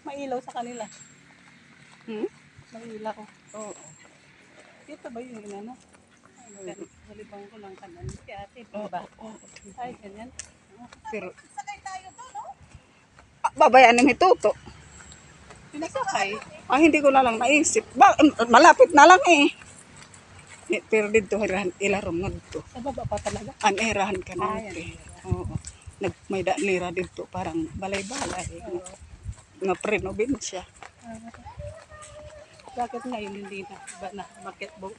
mailaw sa kanila. Mailaw. Oo. Dito ba yung inano? Halibang ko lang kanan. Si ate, ba? Ay, ganyan. Pero, babayaan ng hituto. Pinasakay. Hindi ko na lang naisip. Malapit na lang eh. Pero dito, ilarom nga dito. Sa baba pa talaga. Anerahan ka na ito. Oo. May nira dito, parang balay-balay. Nga prenovensya. Bakit ngayon hindi na? Ba na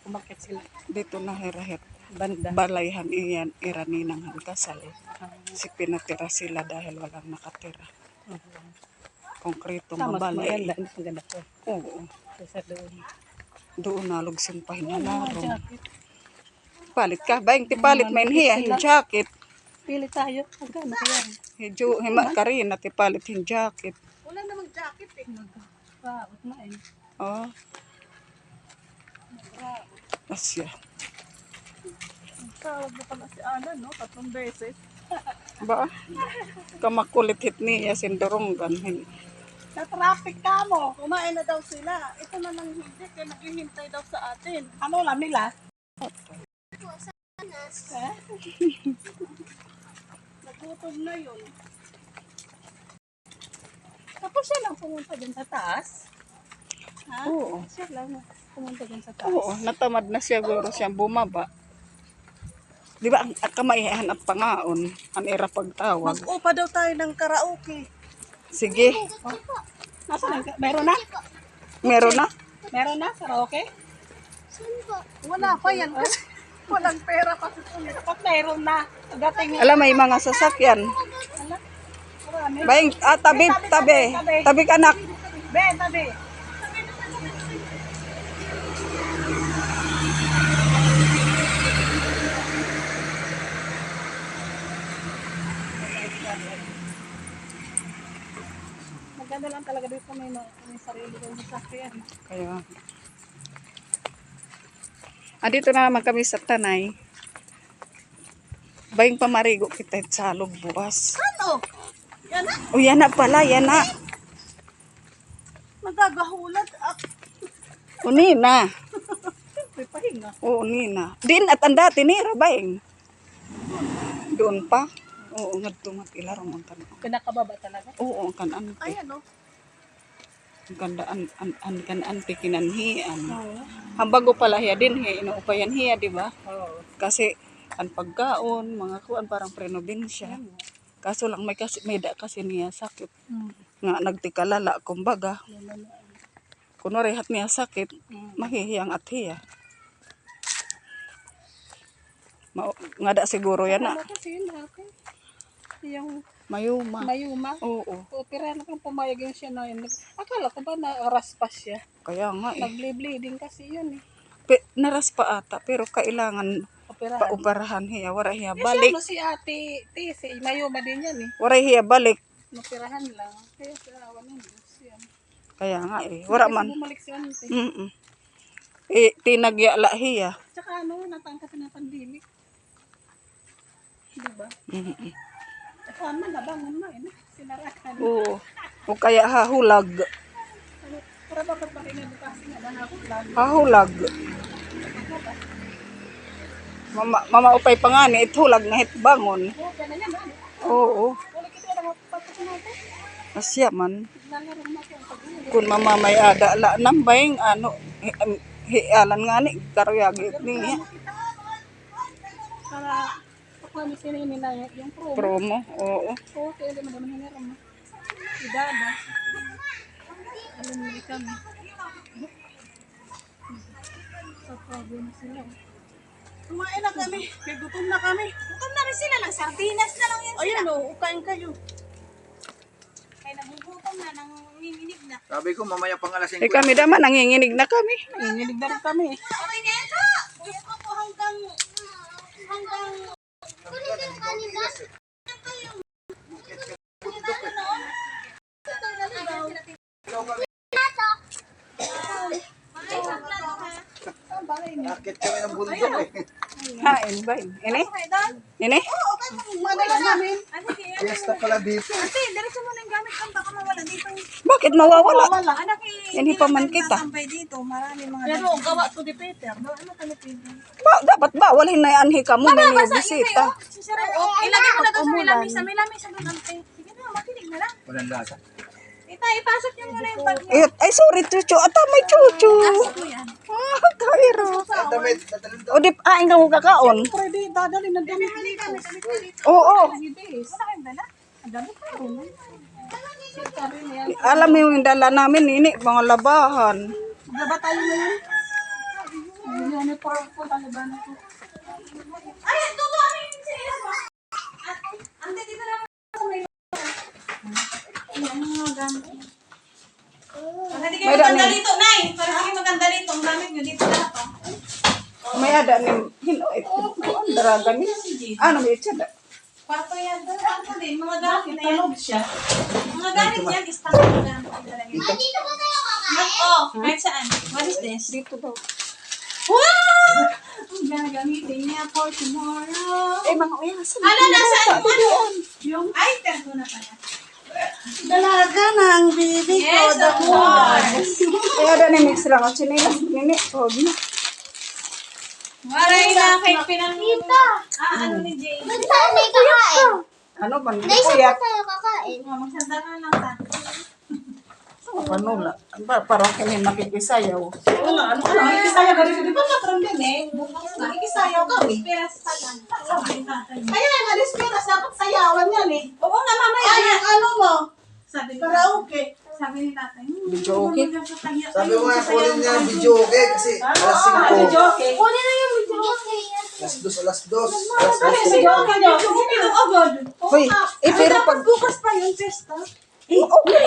umakit sila? Dito na hirahet. Banda. Balayhan iyan, iraninang kasal. Si pinatira sila dahil walang nakatira. Konkreto mabalay. Mas maganda po. Oo. Sa doon. Doon nalugsin pa hinalarong. Palit ka, bayang tipalit main hiya, yung jacket. Pili tayo. Magkano kaya? Hidyo, hima ka rin, natipalit yung jacket. Wala namang jacket eh. Nagpaot na eh. Oh. Asya. Tawag na pala si Alan, no? 3 beses. Ba? Kamakulit hit niya, sindoronggan. Sa traffic ka mo. Kumain na daw sila. Ito na nang hindi. Kaya naghihintay daw sa atin. Ano lang nila? Nagutom na yun. Tapos siya lang pumunta dyan sa taas. Ha? Oo. Siya lang pumunta dyan sa taas. Oo, natamad na siya guro siyang bumaba. Di ba ang kamaihan at pangaon, ang era pagtawag. Mag-upa daw tayo ng karaoke. Sige. Nasaan? Meron na? Meron na? Meron na karaoke? Wala pa yan kasi walang pera kasi kapag meron na. Dating Alam, may mga sasakyan. marami. Bayang, tabi ka anak. Be, tabi. Maganda lang talaga dito may sarili kong sasakyan. Kaya. Dito na naman kami sa Tanay. Bayang pamarigo kita sa loob bukas. Ano? Yan na. O yan na pala, yan na. Magagahulat. O Nina. May pahinga. Oo, Nina. Din at ang dati nira, bayang. Doon pa. Oo, nagtungat ilarong ang kanan. Pinakababa talaga. Oo, ang kanan. Ayan o. Ang ganda, ang kanan, pikinanhian. Oo. Hambago pala hiya din, hiya, inuupayan hiya, di ba? Oo. Kasi, ang pagkaon, mga kuan, parang prenovensya. Kaso lang, may da kasi niya sakit. Nga, nagtikalala, kumbaga. Kunwari hat niya sakit, mahihiyang at hiya. Nga da siguro yan na. Ano kasi yun dati? Yung Mayuma. mayuma. Oo. Pero ano kung pumayag yun siya na yun. Akala ko ba na-raspas siya? Kaya nga eh. Nag-bleeding kasi yun eh. Naras pa ata, pero kailangan Operahan. pauparahan hiya. Wara hiya Yes, balik. ano si ate, si mayuma din yan eh. Wara hiya balik. Operahan lang. Kaya sa awan ng Diyos yan. Kaya nga eh. Wara man. Bumalik si ante. Tinagyala hiya. Tsaka ano, natangkas na pandemic. Diba? Tama na, bangon na eh. Sinarakan. Oo. O kaya hahulag. Para bakit pakingan kasi nga na ako lang. Hahulag. Mama upay pa nga ni ithulag na hitbangon. Oo, kaya na yan. Oo. Wala kita na mapatok natin. Asya man. Nalaro na ko ang pag-uwi. Kung mamamay ada la nambayng ano hialan nga ni karuyagi niya. Para kami sinini na yung promo. Promo. Oo. Oo, kaya di madami hiniram mo. Idada. Alam mo kami. Sa problem sila. Kumain na kami. Kaya gutom na kami. Gutom na rin sila ng sardinas na lang yan sila. Ayan o, ukain kayo. Kaya nagugutom na, nanginginig na. Sabi ko mamaya pang alas 5. Kami naman nanginginig na kami. Nanginginig na rin kami. Okay na yan sa! Kuya ko po hanggang... Kunin ka yung kanin na. Akit kami ng bundok eh. Hain ba? Ini? Ini? Oo, okay mo. Madala namin. Ate, Fiesta pala dito. diretso mo na yung gamit kan baka mawala dito. Bakit hinuit mawawala. Wala. Anak Hindi pa man kita. Tambay dito, marami mga Pero gawa to di Peter. Ano ka ni Peter? Dapat bawal hinayanhi ka mo na niyo bisita. Ilagay mo na doon sa may lamisa. May lamisa doon ante. Sige na, makinig na lang. Walang lasa. Tita, ipasok niyo muna yung bag niya. Ay, sorry, Chuchu. Ata, may Chuchu. Ito yan. Kairo. Damit, tatalon to. O, di, aing ka mo kakaon. Pwede, dadali ng damit Halika, may damit ka dito. Oo. Wala kayong dala? Ang dami pa rin. Alam mo yung dala namin, ini, mga labahan. Maglaba tayo na yun. Uniform ko, taliban ko. Ay, ito ba? Sila ba? Ante, dito na sa may yan mga gamit. Hindi kayo maganda dito, Nay. Para hindi kayo maganda dito. Ang gamit nyo dito lahat. May ada ni hinuit. Ang daraga niya. Ano, may tsada. Kwarto yan. Kwarto din. Mga gamit na yan. Talog siya. Mga gamit yan. Isang mga gamit. Dito ba tayo kakain? Oo. Kahit saan. What is this? Dito daw. Wow! Ang gagamitin niya for tomorrow. Eh, mga uyasan. Hala, nasaan mo ano? Yung item ko na pala. Dalaga na ang baby ko. Yes, of course. Ay, ada ni mix lang. At sinilas. Nini. O, gina. Waray na kay pinangita. Ano ni Jay? Saan may kakain? Ano ba? Hindi Nay, ko saan yak. tayo kakain? Magsanda ka lang ta. Ano la? Parang kami makikisayaw. Ano, nakikisayaw ka rin. Di ba matron din eh? Nakikisayaw kami. Piras pa lang. Sabi ni tatay. Kaya nga, Lispiras, dapat sayawan yan eh. Oo nga, mamaya Ay, na. yung ano mo? Sabi ni tatay. Karaoke. Sabi ni tatay. Video okay? Sabi mo nga, kunin niya ang video, okay? Kasi alas Ay, 5. joke. Kunin na yung video. Alas 2, alas 2. Ano yung si joke nyo? Ito agad. Hoy, eh, pero pag... Bukas pa yung testa. Okay.